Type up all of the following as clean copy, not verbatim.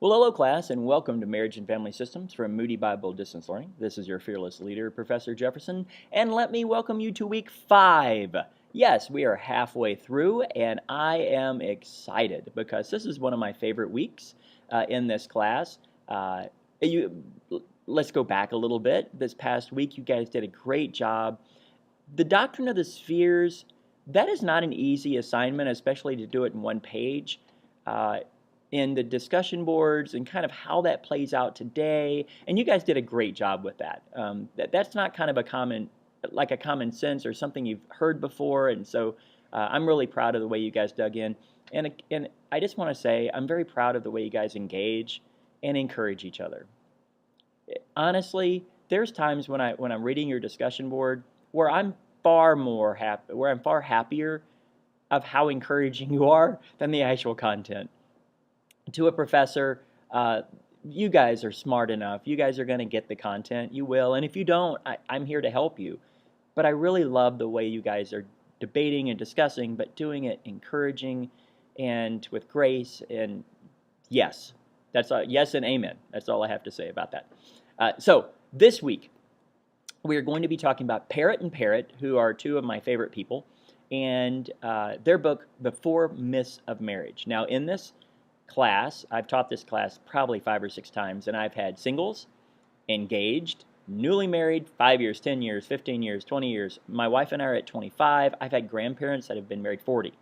Well, hello, class, and welcome to Marriage and Family Systems from Moody Bible Distance Learning. This is your fearless leader, Professor Jefferson, and let me welcome you to week 5. Yes, we are halfway through, and I am excited because this is one of my favorite weeks in this class. Uh, you, let's go back a little bit. This past week, you guys did a great job. The doctrine of the spheres, that is not an easy assignment, especially to do it in one page. Uh, in the discussion boards and kind of how that plays out today, and you guys did a great job with that. That's not kind of like a common sense or something you've heard before, and so I'm really proud of the way you guys dug in. And I just want to say I'm very proud of the way you guys engage and encourage each other. Honestly, there's times when I'm reading your discussion board where I'm far happier of how encouraging you are than the actual content. To a professor, you guys are smart enough. You guys are going to get the content. You will. And if you don't, I'm here to help you. But I really love the way you guys are debating and discussing, but doing it encouraging and with grace. And yes, that's all, yes and amen. That's all I have to say about that. So this week, we are going to be talking about Parrott and Parrott, who are two of my favorite people, and their book, The 4 Myths of Marriage. Now, in this class, I've taught this class probably 5 or 6 times, and I've had singles, engaged, newly married, 5 years, 10 years, 15 years, 20 years. My wife and I are at 25. I've had grandparents that have been married 40.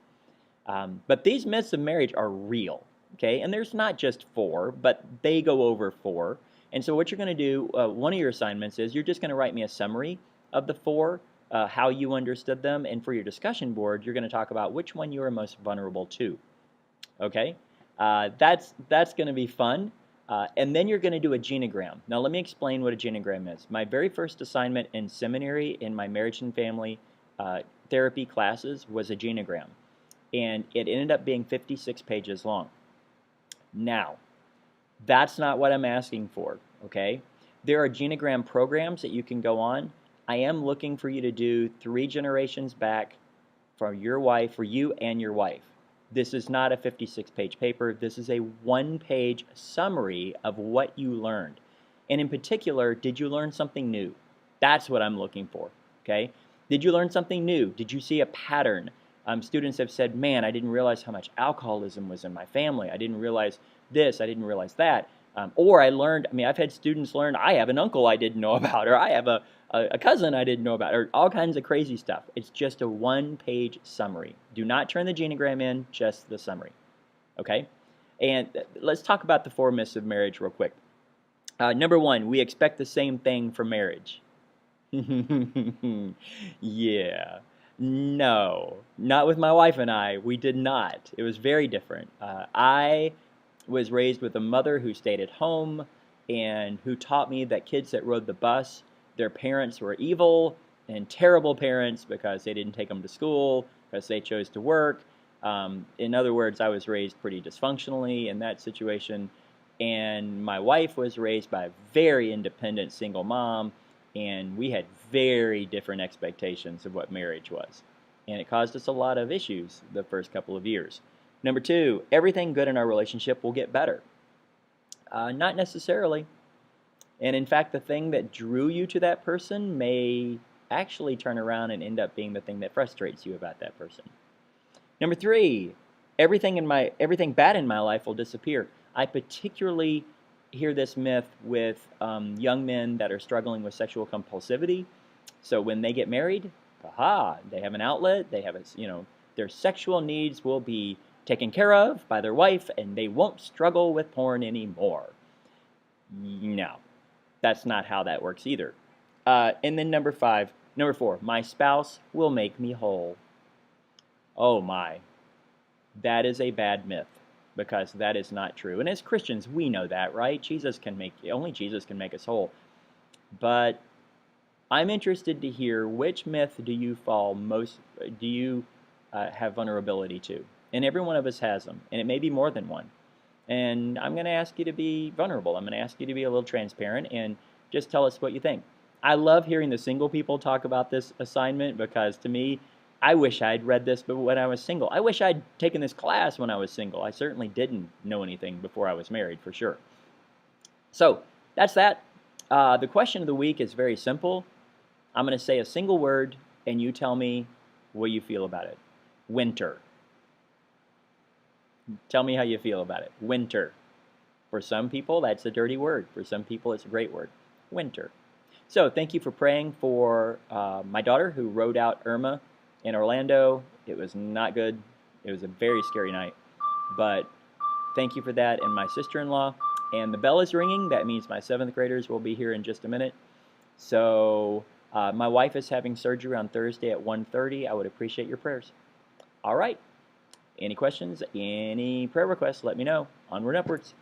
But these myths of marriage are real, okay? And there's not just 4, but they go over 4. And so what you're going to do, one of your assignments is you're just going to write me a summary of the 4, how you understood them, and for your discussion board, you're going to talk about which one you are most vulnerable to, okay? That's going to be fun. And then you're going to do a genogram. Now let me explain what a genogram is. My very first assignment in seminary in my marriage and family therapy classes was a genogram. And it ended up being 56 pages long. Now, that's not what I'm asking for, okay? There are genogram programs that you can go on. I am looking for you to do 3 generations back for you and your wife. This is not a 56-page paper. This is a 1-page summary of what you learned. And in particular, did you learn something new? That's what I'm looking for, okay? Did you learn something new? Did you see a pattern? Students have said, man, I didn't realize how much alcoholism was in my family. I didn't realize this. I didn't realize that. Or I've had students learn, I have an uncle I didn't know about, or I have a cousin I didn't know about, or all kinds of crazy stuff. It's just a 1-page summary. Do not turn the genogram in, just the summary, okay? And let's talk about the 4 myths of marriage real quick. Number 1, we expect the same thing from marriage. Yeah. No, not with my wife and I. We did not. It was very different. I was raised with a mother who stayed at home and who taught me that kids that rode the bus, their parents were evil and terrible parents because they didn't take them to school, because they chose to work. In other words, I was raised pretty dysfunctionally in that situation. And my wife was raised by a very independent single mom, and we had very different expectations of what marriage was. And it caused us a lot of issues the first couple of years. Number 2, everything good in our relationship will get better. Not necessarily. And in fact, the thing that drew you to that person may actually turn around and end up being the thing that frustrates you about that person. Number 3, everything bad in my life will disappear. I particularly hear this myth with young men that are struggling with sexual compulsivity. So when they get married, they have an outlet. They have their sexual needs will be taken care of by their wife, and they won't struggle with porn anymore. No, that's not how that works either. And then number 4, my spouse will make me whole. Oh my, that is a bad myth, because that is not true. And as Christians, we know that, right? Only Jesus can make us whole. But I'm interested to hear, which myth do you have vulnerability to? And every one of us has them, and it may be more than one. And I'm going to ask you to be vulnerable. I'm going to ask you to be a little transparent and just tell us what you think. I love hearing the single people talk about this assignment, because to me, I wish I'd read this but when I was single. I wish I'd taken this class when I was single. I certainly didn't know anything before I was married, for sure. So that's that. The question of the week is very simple. I'm going to say a single word, and you tell me what you feel about it. Winter. Tell me how you feel about it. Winter. For some people, that's a dirty word. For some people, it's a great word. Winter. So thank you for praying for my daughter who rode out Irma in Orlando. It was not good. It was a very scary night. But thank you for that, and my sister-in-law. And the bell is ringing. That means my 7th graders will be here in just a minute. So my wife is having surgery on Thursday at 1:30. I would appreciate your prayers. All right. Any questions? Any prayer requests? Let me know. Onward and upwards.